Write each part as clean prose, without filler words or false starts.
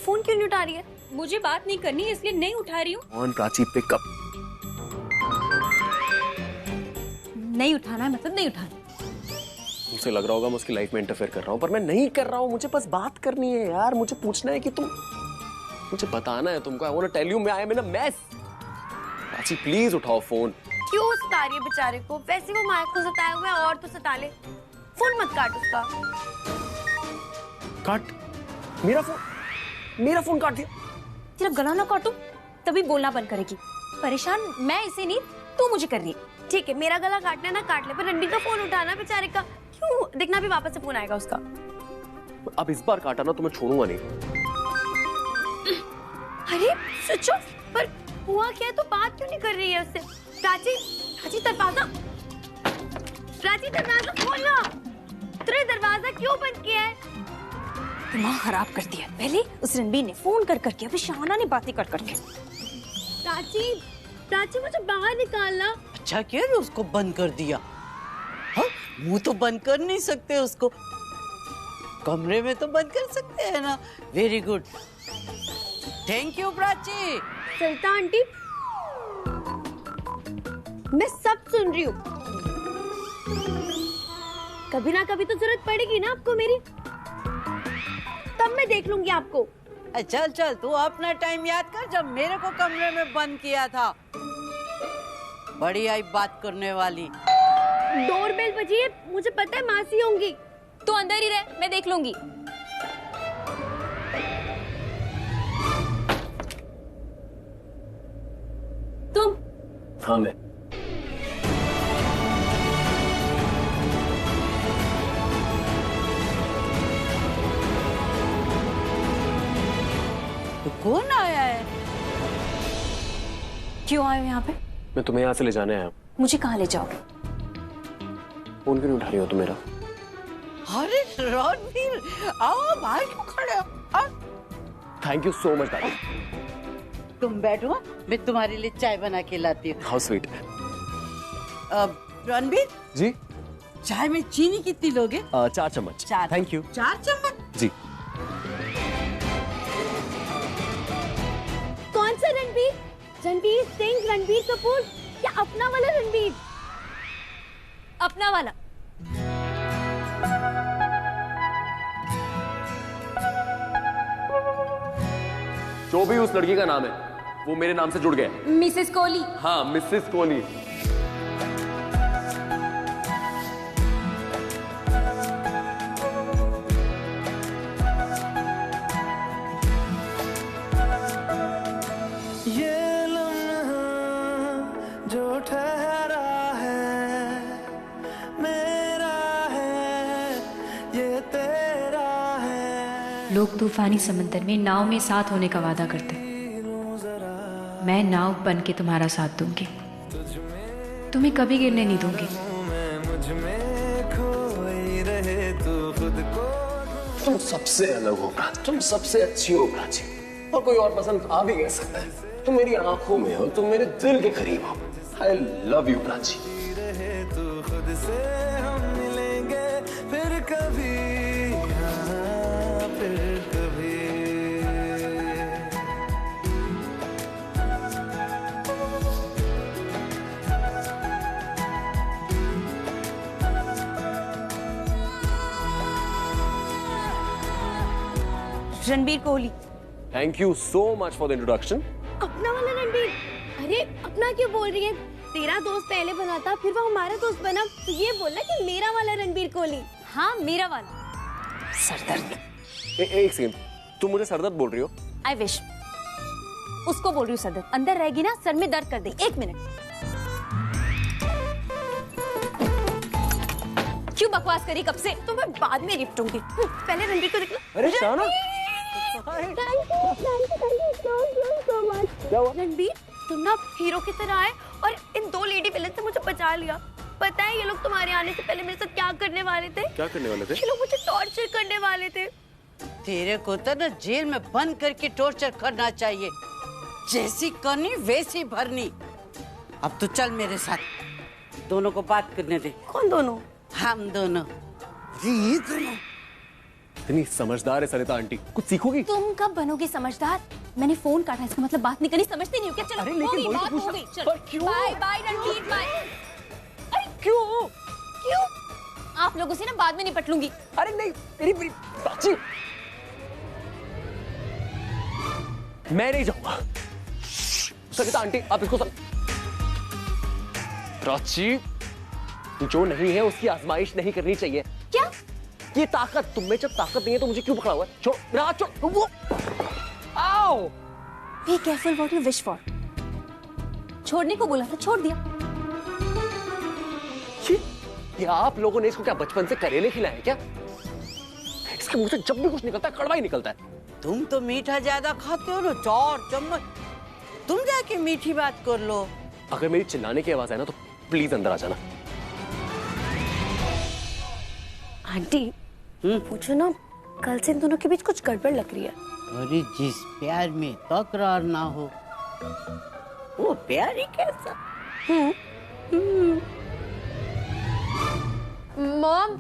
Phone क्यों नहीं उठा रही है? मुझे बात नहीं करनी इसलिए नहीं उठा रही हूँ। On Prachi pickup. नहीं उठाना है मतलब नहीं उठाना। मुझे लग रहा होगा मैं उसकी लाइफ में इंटरफेयर कर रहा हूँ, पर मैं नहीं कर रहा हूँ। मुझे बस बात करनी है यार। मुझे पूछना है कि तुम, मुझे बताना है तुमको। I want to tell you मैं I am in a mess. Prachi please उठाओ फोन। क्यों सता रही है बेचारे को? वैसे वो माइक को सताया हुआ है और तो सता ले। फोन मत काट उसका। काट मेरा फोन काट दिया। तेरा गला ना काटूं तभी बोलना बंद करेगी। परेशान मैं इसे नहीं तू मुझे कर रही है। ठीक है, मेरा गला काटना ना काट ले, पर रणबीर का फोन उठाना बेचारे का। क्यों? देखना भी वापस से फोन आएगा उसका। अब इस बार काटा ना तो मैं छोड़ूंगा नहीं। अरे स्विच ऑफ। पर हुआ क्या है? तो बात क्यों नहीं कर रही है उससे? प्राची दरवाजा खोल लो। तूने दरवाजा क्यों बंद किया है? दिमाग खराब कर दिया। पहले उस रणबीर ने फोन कर करके, अभी शाहाना ने बातें कर करके। प्राची मुझे बाहर निकालना। अच्छा किया ना उसको बंद कर दिया। हाँ, मुंह तो बंद कर नहीं सकते उसको, कमरे में तो बंद कर सकते हैं ना। Very good, thank you Prachi. Sarita aunty, मैं सब सुन रही हूँ। कभी ना कभी तो जरूरत पड़ेगी ना आपको मेरी, तब मैं देख लूंगी आपको। चल चल, तू अपना टाइम याद कर जब मेरे को कमरे में बंद किया था। बड़ी आई बात करने वाली। डोरबेल बजी है, मुझे पता है मासी होंगी। तू अंदर ही रह, मैं देख लूंगी। तुम? हाँ मैं। तो कौन आया है? क्यों आए हो यहाँ पे? मैं तुम्हें यहाँ से ले जाने आया हूँ। मुझे कहाँ ले जाओगे? फोन क्यों नहीं उठा रही हो तुम मेरा? अरे रणबीर, आओ भाई क्यों खड़े हो? थैंक यू सो मच दादी। तुम बैठो, मैं तुम्हारे लिए चाय बना के लाती हूँ। How sweet. रणबीर जी, चाय में चीनी कितनी लोगे? 4 चम्मच। Thank you. 4 चम्मच? जी। कौन सा रणबीर? रणबीर सिंह, रणबीर कपूर या अपना वाला रणबीर? अपना वाला। जो भी उस लड़की का नाम है वो मेरे नाम से जुड़ गया। मिसेस कोहली। हाँ, मिसेस कोहली। ये लम्हा जो ठहरा है मेरा है, ये तेरा है। लोग तूफानी समंदर में नाव में साथ होने का वादा करते। मैं नाव बन के तुम्हारा साथ दूंगी, तुम्हें कभी गिरने नहीं दूंगी। मुझ में खोई रहे तू खुद को। तुम सबसे अलग हो प्राची, तुम सबसे अच्छी हो प्राची, और कोई और पसंद आ भी कह सकता है। तुम मेरी आंखों में हो, तुम मेरे दिल के करीब हो। I love you Prachi. रहे तू खुद से, हम मिलेंगे फिर कभी, हाँ, फिर कभी। Ranbir Kohli. Thank you so much for the introduction. अपना वाला रणबीर? अरे अपना क्यों बोल रही है? तेरा दोस्त पहले बना था, फिर वो हमारा दोस्त बना, तो ये बोलना कि मेरा वाला रणबीर कोहली। हाँ मेरा वाला। सरदर्द। एक सेकंड, तुम मुझे सरदर्द बोल रही हो? I wish. उसको बोल रही हूँ सरदर्द। अंदर रहेगी ना सर में दर्द कर दे। 1 मिनट। क्यों बकवास करी कब से? तो मैं बाद में निपटूंगी। पहले रणबीर को देखना। अरे शाना, रणबीर, तुम ना हीरो की तरह आए और इन 2 लेडी विलन से मुझे बचा लिया। पता है ये लोग तुम्हारे आने से पहले मेरे साथ क्या करने वाले थे? क्या करने वाले थे? ये लोग मुझे टॉर्चर करने वाले थे। तेरे को तो ना जेल में बंद करके टॉर्चर करना चाहिए। जैसी करनी वैसी भरनी। अब तो चल मेरे साथ, दोनों को बात करने दे। कौन दोनों? हम दोनों। ये दोनों इतनी समझदार है सरिता आंटी, कुछ सीखोगी? तुम कब बनोगे समझदार? मैंने फोन काटा, इसका मतलब बात नहीं करनी, समझते नहीं हो क्या? चलो अरे लेकिन वही तो बात हो पूछा। गई, चलो पर क्यों? Bye bye Ranveer bye. अरे क्यों? क्यों? आप लोगों से ना बाद में निपट लूंगी। अरे नहीं, मेरी मेरी प्राची, मैं नहीं जाऊंगा। सरिता आंटी आप इसको प्राची, जो नहीं है उसकी आजमाइश नहीं करनी चाहिए। क्या? ये ताकत, तुम में जब ताकत नहीं है तो मुझे क्यों पकड़ा हुआ है? छोड़ मेरा हाथ, छोड़ वो। आओ। Be careful what you wish for. छोड़ने को बोला था, छोड़ दिया। ये आप लोगों ने इसको क्या बचपन से करेले खिलाए क्या? इसके मुंह से जब भी कुछ निकलता है कड़वा ही निकलता है। तुम तो मीठा ज्यादा खाते हो ना, 4 चम्मच। तुम जाके मीठी बात कर लो। अगर मेरी चिल्लाने की आवाज है ना तो प्लीज अंदर आ जाना। आंटी पूछो ना, कल से इन दोनों के बीच कुछ गड़बड़ लग रही है। अरे जिस प्यार में तकरार ना हो वो प्यार ही कैसा। मॉम,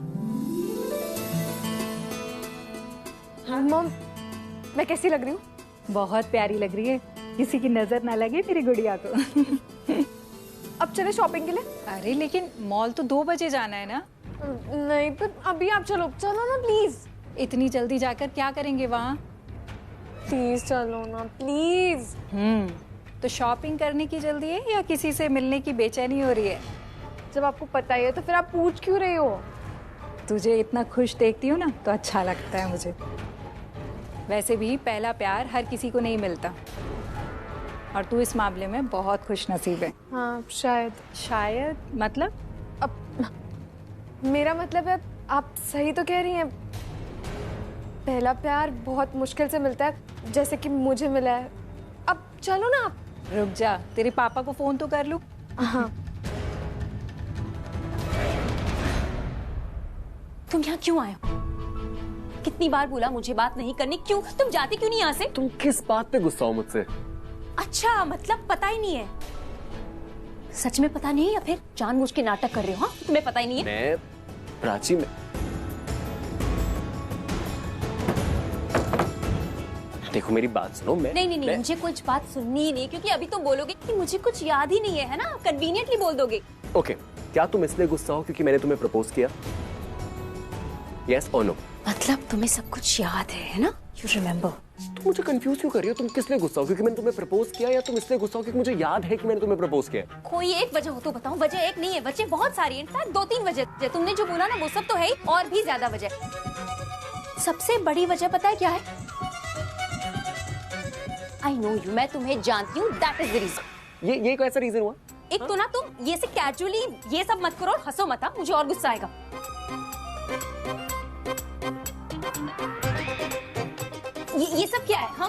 मॉम मैं कैसी लग रही हूँ? बहुत प्यारी लग रही है, किसी की नजर ना लगे मेरी गुड़िया को। अब चले शॉपिंग के लिए? अरे लेकिन मॉल तो 2 बजे जाना है ना। नहीं पर अभी आप चलो, चलो ना प्लीज। इतनी जल्दी जाकर क्या करेंगे वहाँ? प्लीज चलो ना प्लीज। तो शॉपिंग करने की जल्दी है या किसी से मिलने की बेचैनी हो रही है? जब आपको पता ही है तो फिर आप पूछ क्यों रही हो? तुझे इतना खुश देखती हूँ ना तो अच्छा लगता है मुझे। वैसे भी पहला प्यार हर किसी को नहीं मिलता और तू इस मामले में बहुत खुश नसीब है। हाँ शायद। शायद मतलब? अब मेरा मतलब है आप सही तो कह रही हैं, पहला प्यार बहुत मुश्किल से मिलता है, जैसे कि मुझे मिला है। अब चलो ना आप। रुक जा, तेरे पापा को फोन तो कर लूं। हाँ तुम यहाँ क्यों आए हो? कितनी बार बोला मुझे बात नहीं करनी, क्यों? तुम जाते क्यों नहीं यहाँ से? तुम किस बात पे गुस्सा हो मुझसे? अच्छा मतलब पता ही नहीं है। सच में पता नहीं है या फिर जानबूझ के नाटक कर रहे हो? हाँ तुम्हें पता ही नहीं है। मैं प्राची में देखो मेरी बात सुनो। नहीं मुझे कुछ बात सुननी ही नहीं, क्योंकि अभी तुम बोलोगे कि मुझे कुछ याद ही नहीं है ना? कन्वीनियंटली बोल दोगे। ओके, क्या तुम इसलिए गुस्सा हो क्योंकि मैंने तुम्हें प्रपोज किया? यस और नो? मतलब तुम्हें सब कुछ याद है ना? You remember? तुम मुझे कंफ्यूज क्यों कर रही हो? तुम किस लिए गुस्सा हो? क्योंकि मैंने तुम्हें प्रपोज किया या तुम इसलिए गुस्सा हो क्योंकि मुझे याद है कि मैंने तुम्हें प्रपोज किया? कोई एक वजह हो तो बताओ। वजह एक नहीं है, वजह बहुत सारी है, इनफैक्ट 2-3 वजह। तुमने जो बोला ना वो सब तो है ही, और भी ज्यादा वजह। सबसे बड़ी वजह पता है क्या है? आई नो यू, मैं तुम्हें जानती हूँ, दैट इज द रीजन। ये कैसा रीजन हुआ? एक तो ना तुम ये से कैजुअली ये सब मत करो और हंसो मत, हाँ? मुझे और गुस्सा आएगा। ये सब क्या है? हाँ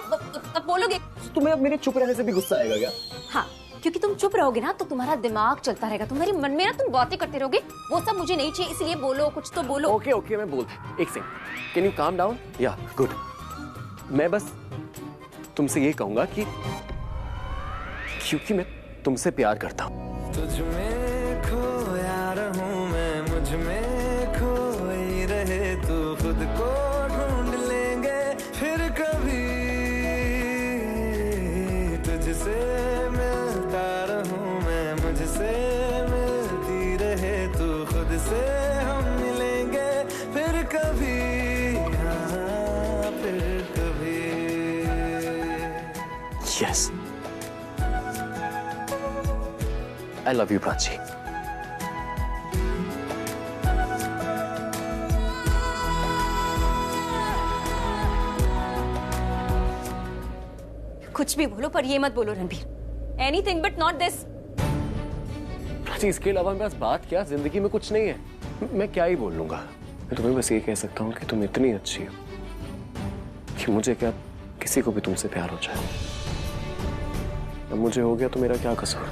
अब बोलोगे? तुम्हें अब मेरे चुप रहने से भी गुस्सा आएगा क्या? हाँ क्योंकि तुम चुप रहोगे ना तो तुम्हारा दिमाग चलता रहेगा, तुम्हारे मन में ना तुम बातें करते रहोगे। वो सब मुझे नहीं चाहिए, इसलिए बोलो, कुछ तो बोलो। ओके मैं बोल, एक second, can you calm down? या गुड। मैं बस तुमसे ये कहूंगा कि क्योंकि मैं तुमसे प्यार करता हूँ। तुझ में खोया रहूं मैं, मुझ में खोई रहे तू, खुद को ढूंढ लेंगे फिर कभी। तुझसे मिलता रहूं मैं, मुझसे मिलती रहे तू, खुद से हम मिलेंगे फिर कभी। हाँ फिर कभी। Yes, I love you, Prachi. कुछ भी बोलो पर ये मत बोलो Ranbir, anything but not this. Prachi इसके अलावा मेरे पास बात क्या, जिंदगी में कुछ नहीं है। मैं क्या ही बोल लूंगा? मैं तुम्हें बस ये कह सकता हूँ कि तुम इतनी अच्छी हो कि मुझे क्या किसी को भी तुमसे प्यार हो जाए। अब मुझे हो गया तो मेरा क्या कसूर?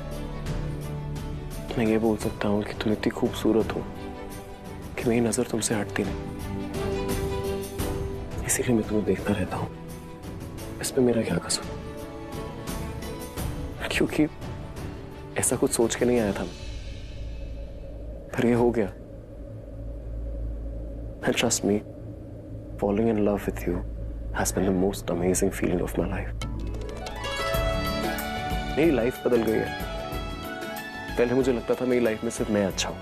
मैं ये बोल सकता हूँ कि तुम इतनी खूबसूरत हो कि मेरी नजर तुमसे हटती नहीं, इसीलिए मैं तुम्हें देखता रहता हूँ। इसमें मेरा क्या कसूर? क्योंकि ऐसा कुछ सोच के नहीं आया था, पर ये हो गया। And trust me, falling in love with you has been the most amazing feeling of my life. मेरी लाइफ बदल गई है। पहले मुझे लगता था मेरी लाइफ में सिर्फ मैं अच्छा हूं,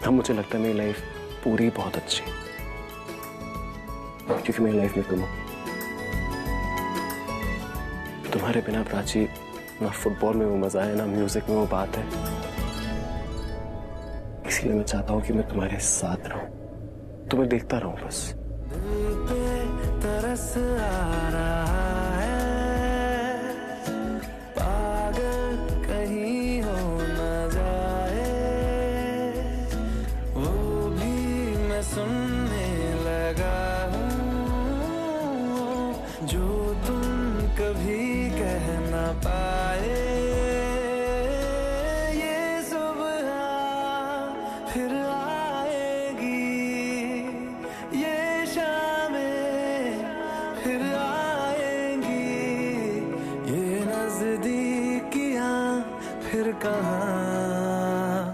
अब मुझे लगता है मेरी लाइफ पूरी बहुत अच्छी है, क्योंकि मेरी लाइफ में तुम हो। तुम्हारे बिना प्राची ना फुटबॉल में वो मजा है, ना म्यूजिक में वो बात है। इसलिए मैं चाहता हूं कि मैं तुम्हारे साथ रहूं, तुम्हें देखता रहूं बस। तरस आ रहा है, पागल कहीं हो न जाए, वो भी मैं सुनने लगा हूँ, जो तुम कभी कह न पाए। ये सुबह फिर आएगी, ये शामें फिर आएंगी, ये नजदीकियां फिर कहाँ।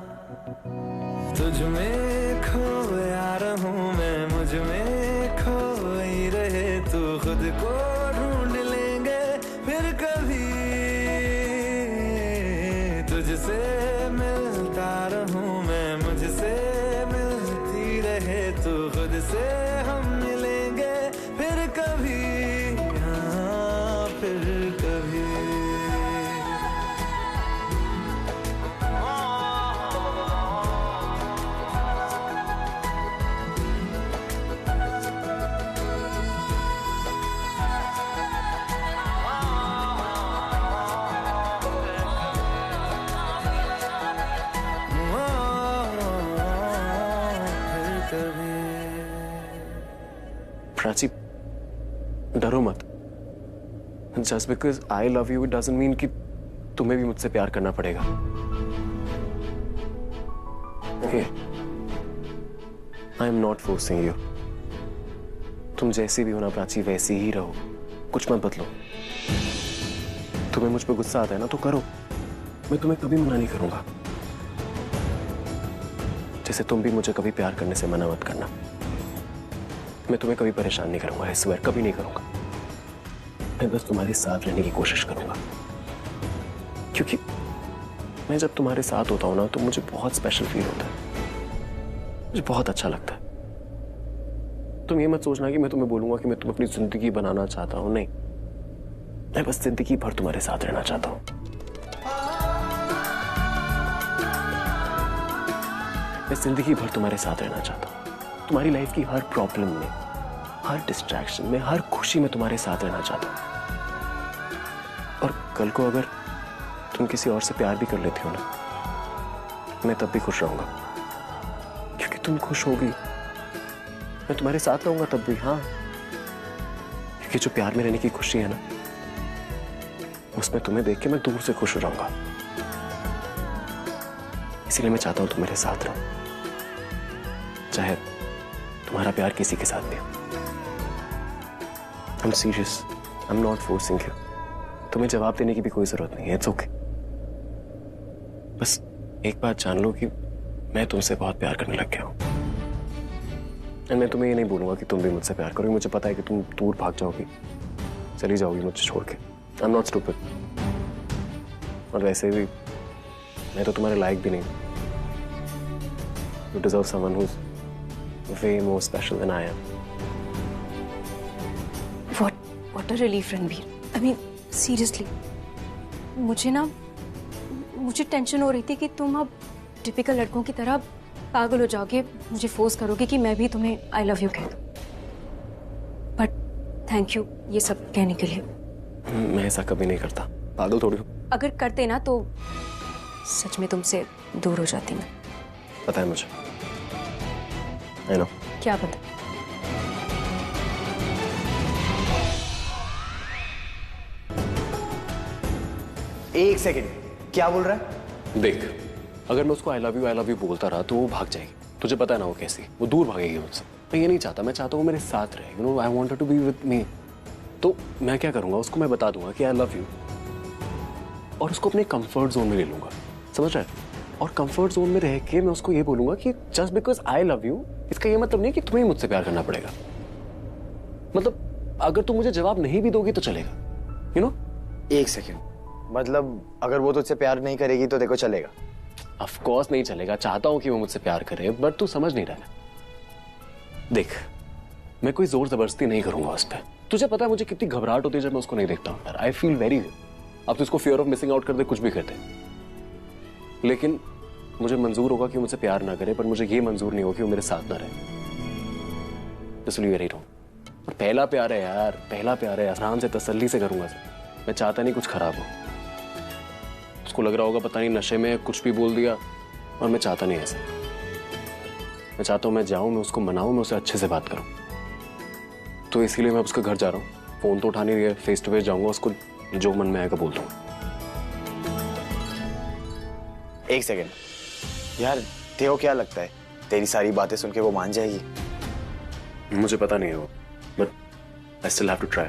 तुझ में खोया रहूं मैं, मुझ में खोई रहे तू, खुद को ढूंढ लेंगे फिर कभी। तुझसे मिलता रहूं मैं, मुझसे मिलती रहे तू, खुद से हम मिलेंगे फिर कभी, हाँ फिर कभी। प्राची, डरो मत। Just because I love you it doesn't mean कि तुम्हें भी मुझसे प्यार करना पड़ेगा। I am not forcing you. तुम जैसी भी हो ना प्राची, वैसी ही रहो, कुछ मत बदलो। तुम्हें मुझ पर गुस्सा आता है ना तो करो, मैं तुम्हें कभी मना नहीं करूंगा। जैसे तुम भी मुझे कभी प्यार करने से मना मत करना। मैं तुम्हें कभी परेशान नहीं करूंगा, I swear, कभी नहीं करूंगा। मैं बस तुम्हारे साथ रहने की कोशिश करूंगा, क्योंकि मैं जब तुम्हारे साथ होता हूं ना तो मुझे बहुत स्पेशल फील होता है, मुझे बहुत अच्छा लगता है। तुम ये मत सोचना कि मैं तुम्हें बोलूंगा कि मैं तुम अपनी जिंदगी बनाना चाहता हूं, नहीं। मैं बस जिंदगी भर तुम्हारे साथ रहना चाहता हूं। मैं जिंदगी भर तुम्हारे साथ रहना चाहता हूं। तुम्हारी लाइफ की हर प्रॉब्लम में, हर डिस्ट्रैक्शन में, हर खुशी में तुम्हारे साथ रहना चाहता हूं। और कल को अगर तुम किसी और से प्यार भी कर लेती हो ना, मैं तब भी खुश रहूंगा, क्योंकि तुम खुश होगी। मैं तुम्हारे साथ रहूंगा तब भी, हाँ, क्योंकि जो प्यार में रहने की खुशी है ना, उसमें तुम्हें देख के मैं दूर से खुश हो जाऊंगा। इसीलिए मैं चाहता हूं तुम मेरे साथ रहो, चाहे तुम्हारा प्यार किसी के साथ भी हो। I'm serious. I'm not forcing you. तुम्हें जवाब देने की भी कोई जरूरत नहीं है, इट्स ओके। बस एक बात जान लो कि मैं तुमसे बहुत प्यार करने लग गया हूं। मैं तुम्हें ये नहीं बोलूंगा कि तुम भी मुझसे प्यार करोगे, मुझे पता है कि तुम दूर भाग जाओगी, चली जाओगी मुझे छोड़ के। I'm not stupid. और वैसे भी मैं तो तुम्हारे लायक भी नहीं। You deserve someone who's way more special than I am. What a relief, Ranbir. I mean, seriously, मुझे टेंशन हो रही थी कि तुम अब टिपिकल लड़कों की तरह पागल हो जाओगे, मुझे फोर्स करोगे कि मैं भी तुम्हें आई लव यू कह दूं। बट थैंक यू ये सब कहने के लिए। मैं ऐसा कभी नहीं करता, पागल थोड़ी हूँ। अगर करते ना तो सच में तुमसे दूर हो जाती मैं। पता है मुझे, I know. क्या पता? एक सेकंड, क्या बोल रहा है? देख, अगर मैं उसको आई लव यू बोलता रहा तो वो भाग जाएगी। तुझे पता है ना वो कैसी, वो दूर भागेगी मुझसे। मैं ये नहीं चाहता, मैं चाहता हूँ मेरे साथ रहे। You know, I want her to be with me. तो मैं क्या करूंगा, उसको मैं बता दूंगा कि आई लव यू, और उसको अपने कंफर्ट जोन में ले लूंगा, समझ रहा है? और कंफर्ट जोन में रह के मैं उसको ये बोलूंगा कि just because I love you इसका ये मतलब नहीं कि तुम्हें मुझसे प्यार करना पड़ेगा। मतलब अगर तुम मुझे जवाब नहीं भी दोगी तो चलेगा, यू नो। एक सेकेंड, मतलब अगर वो तुझसे प्यार नहीं करेगी तो देखो चलेगा? ऑफ कोर्स नहीं चलेगा। चाहता हूं कि वो मुझसे प्यार करे, बट तू समझ नहीं रहा। देख, मैं कोई जोर जबरदस्ती नहीं करूंगा उस पर। तुझे पता है मुझे कितनी घबराहट होती है जब मैं उसको नहीं देखता हूं यार। I feel very. अब तो इसको फियर ऑफ मिसिंग आउट कर दे, कुछ भी कर दे, लेकिन मुझे मंजूर होगा कि मुझसे प्यार ना करे, पर मुझे ये मंजूर नहीं होगा कि वो मेरे साथ ना रहे। इसलिए रही रहूं। और पहला प्यार है यार, पहला प्यार है, आराम से तसल्ली से करूंगा। मैं चाहता नहीं कुछ खराब हो। उसको लग रहा होगा पता नहीं नशे में कुछ भी बोल दिया, और मैं चाहता नहीं ऐसा। मैं चाहता हूं मैं जाऊं, मैं उसको मनाऊं, मैं उससे अच्छे से बात करूं। तो इसीलिए मैं उसके घर जा रहा हूं। फोन तो उठा नहीं रही है, फेस टू फेस जाऊंगा, उसको जो मन में आएगा बोल दूंगा। एक सेकेंड यार, तेरे को क्या लगता है तेरी सारी बातें सुन के वो मान जाएगी? मुझे पता नहीं है वो, but I still have to try.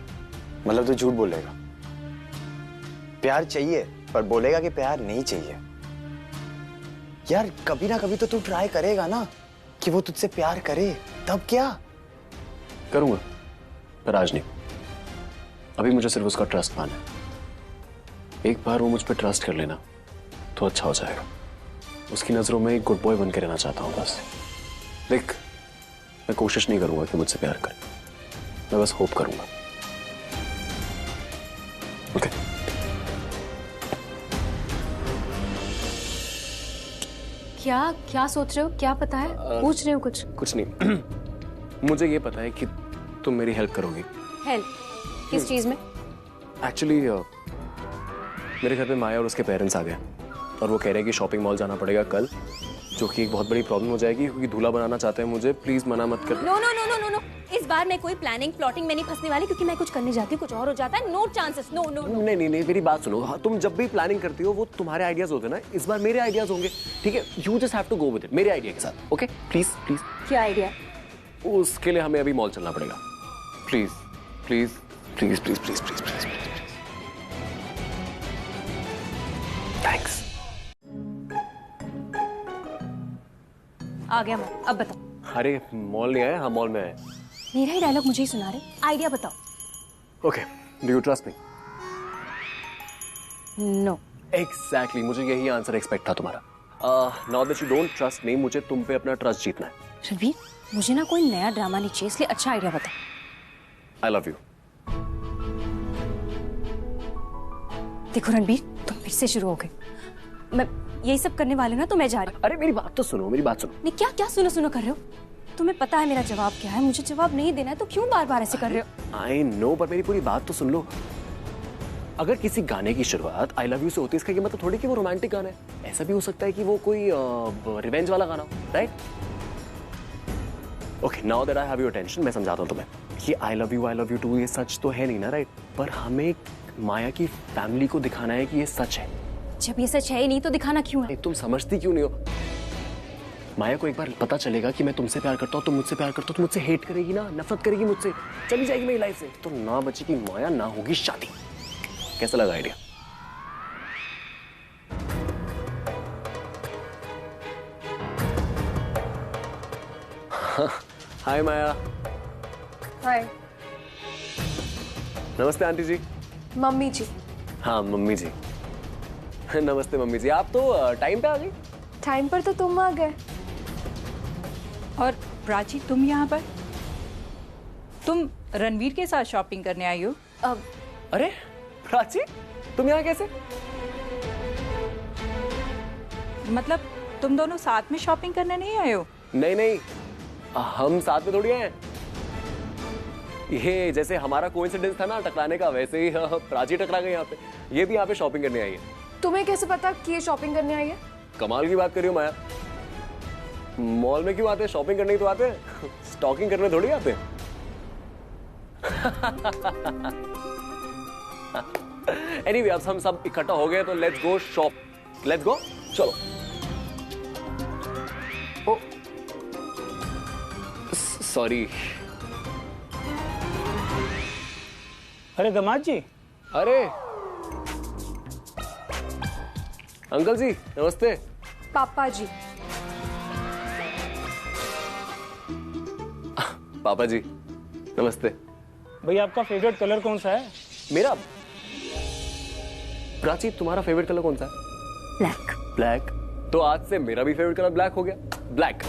मतलब तू झूठ बोलेगा? प्यार चाहिए पर बोलेगा कि प्यार नहीं चाहिए। यार कभी ना कभी तो तू ट्राई करेगा ना कि वो तुझसे प्यार करे, तब क्या? करूंगा, पर आज नहीं। अभी मुझे सिर्फ उसका ट्रस्ट पाना है। एक बार वो मुझ पर ट्रस्ट कर लेना तो अच्छा हो जाएगा। उसकी नजरों में एक गुड बॉय बन के रहना चाहता हूं बस। देख, मैं कोशिश नहीं करूंगा कि मुझसे प्यार करे, मैं बस होप करूंगा। ओके? क्या क्या सोच रहे हो? क्या पता है? पूछ रहे हो कुछ? कुछ नहीं। मुझे ये पता है कि तुम मेरी हेल्प करोगी। हेल्प? किस चीज में? एक्चुअली मेरे घर पे माया और उसके पेरेंट्स आ गए, और वो कह रहे हैं कि शॉपिंग मॉल जाना पड़ेगा कल, जो कि एक बहुत बड़ी प्रॉब्लम हो जाएगी क्योंकि दूल्हा बनाना चाहते हैं मुझे। प्लीज मना मत कर। No no no no no no, इस बार मैं कोई प्लानिंग प्लॉटिंग में नहीं फंसने वाली, क्योंकि मैं कुछ करने जाती हूँ कुछ और हो जाता है। No chances, no no no. नहीं नहीं नहीं, मेरी बात सुनो। हाँ, तुम जब भी प्लानिंग करती हो वो तुम्हारे आइडियाज होते हैं ना, इस बार मेरे आइडियाज होंगे, ठीक है? You just have to go with it, मेरे आइडिया के साथ। Okay please please. क्या आइडिया? उसके लिए हमें अभी मॉल चलना पड़ेगा। Please please please please please please please. Thanks. आ गया मैं, अब बताओ। अरे मॉल नहीं आया? हाँ मॉल में आया। मेरा ही डायलॉग मुझे ही सुना रहे, आइडिया बताओ। Okay, do you trust me? No. Exactly, मुझे यही आंसर एक्सपेक्ट था तुम्हारा। Now that you don't trust me, मुझे तुम पे अपना ट्रस्ट जीतना है। रणबीर, मुझे ना कोई नया ड्रामा नहीं चाहिए, इसलिए अच्छा आइडिया बता। I love you. देखो रणबीर, तुम फिर से शुरू हो गए। मैं यही सब करने वाले ना, तो मैं जा रही हूँ। अरे मेरी बात तो सुनो, मेरी बात सुनो। नहीं, क्या क्या सुनो सुनो कर रहे हो? तुम्हें पता है मेरा जवाब क्या है, मुझे जवाब नहीं देना है, तो क्यों बार बार ऐसे कर रहे हो? आई नो, पर मेरी पूरी बात तो सुन लो। अगर किसी गाने की शुरुआत आई लव यू से होती है, इसका ये मतलब थोड़ी कि वो रोमांटिक गाना है। ऐसा भी हो सकता है कि वो कोई रिवेंज वाला गाना हो, right? Okay, now that I have your attention, मैं समझाता हूँ तुम्हें कि आई लव यू टू ये सच तो है नहीं ना, राइट? पर हमें माया की फैमिली को दिखाना है कि ये सच है। जब ये सच है ही नहीं तो दिखाना क्यों है? तुम समझती क्यों नहीं हो? माया को एक बार पता चलेगा कि मैं तुमसे प्यार करता हूँ, तुम मुझसे प्यार करता हो, तो मुझसे हेट करेगी ना, नफरत करेगी मुझसे, चली जाएगी मेरी लाइफ से। तो ना बचेगी माया, ना होगी शादी। कैसा लगा आइडिया? हाय माया। हाय। नमस्ते आंटी जी। मम्मी जी। हाँ मम्मी जी। नमस्ते मम्मी जी, आप तो टाइम पे आ गई। टाइम पर तो तुम आ गए। और प्राची, तुम यहाँ पर? तुम रणवीर के साथ शॉपिंग करने आई हो? अरे प्राची, तुम यहाँ कैसे? मतलब तुम दोनों साथ में शॉपिंग करने नहीं आए हो? नहीं नहीं, हम साथ में थोड़ी आए। ये जैसे हमारा कोइंसिडेंस था ना टकराने का, वैसे ही प्राची टकरा गई यहाँ पे। ये भी यहाँ पे शॉपिंग करने आई है। तुम्हें कैसे पता कि ये शॉपिंग करने आई है? कमाल की बात कर रही हो माया। मॉल में क्यों आते हैं? शॉपिंग करने ही तो आते हैं, स्टॉकिंग करने थोड़ी आते हैं। एनीवे, अब हम सब इकट्ठा हो गए तो let's go shop. Let's go, चलो। ओ सॉरी। अरे दामाद जी। अरे अंकल जी, नमस्ते। पापा जी। पापा जी नमस्ते। भाई आपका फेवरेट कलर कौन सा है? मेरा? प्राची तुम्हारा फेवरेट कलर कौन सा है? ब्लैक। ब्लैक। तो आज से मेरा भी फेवरेट कलर ब्लैक हो गया। ब्लैक।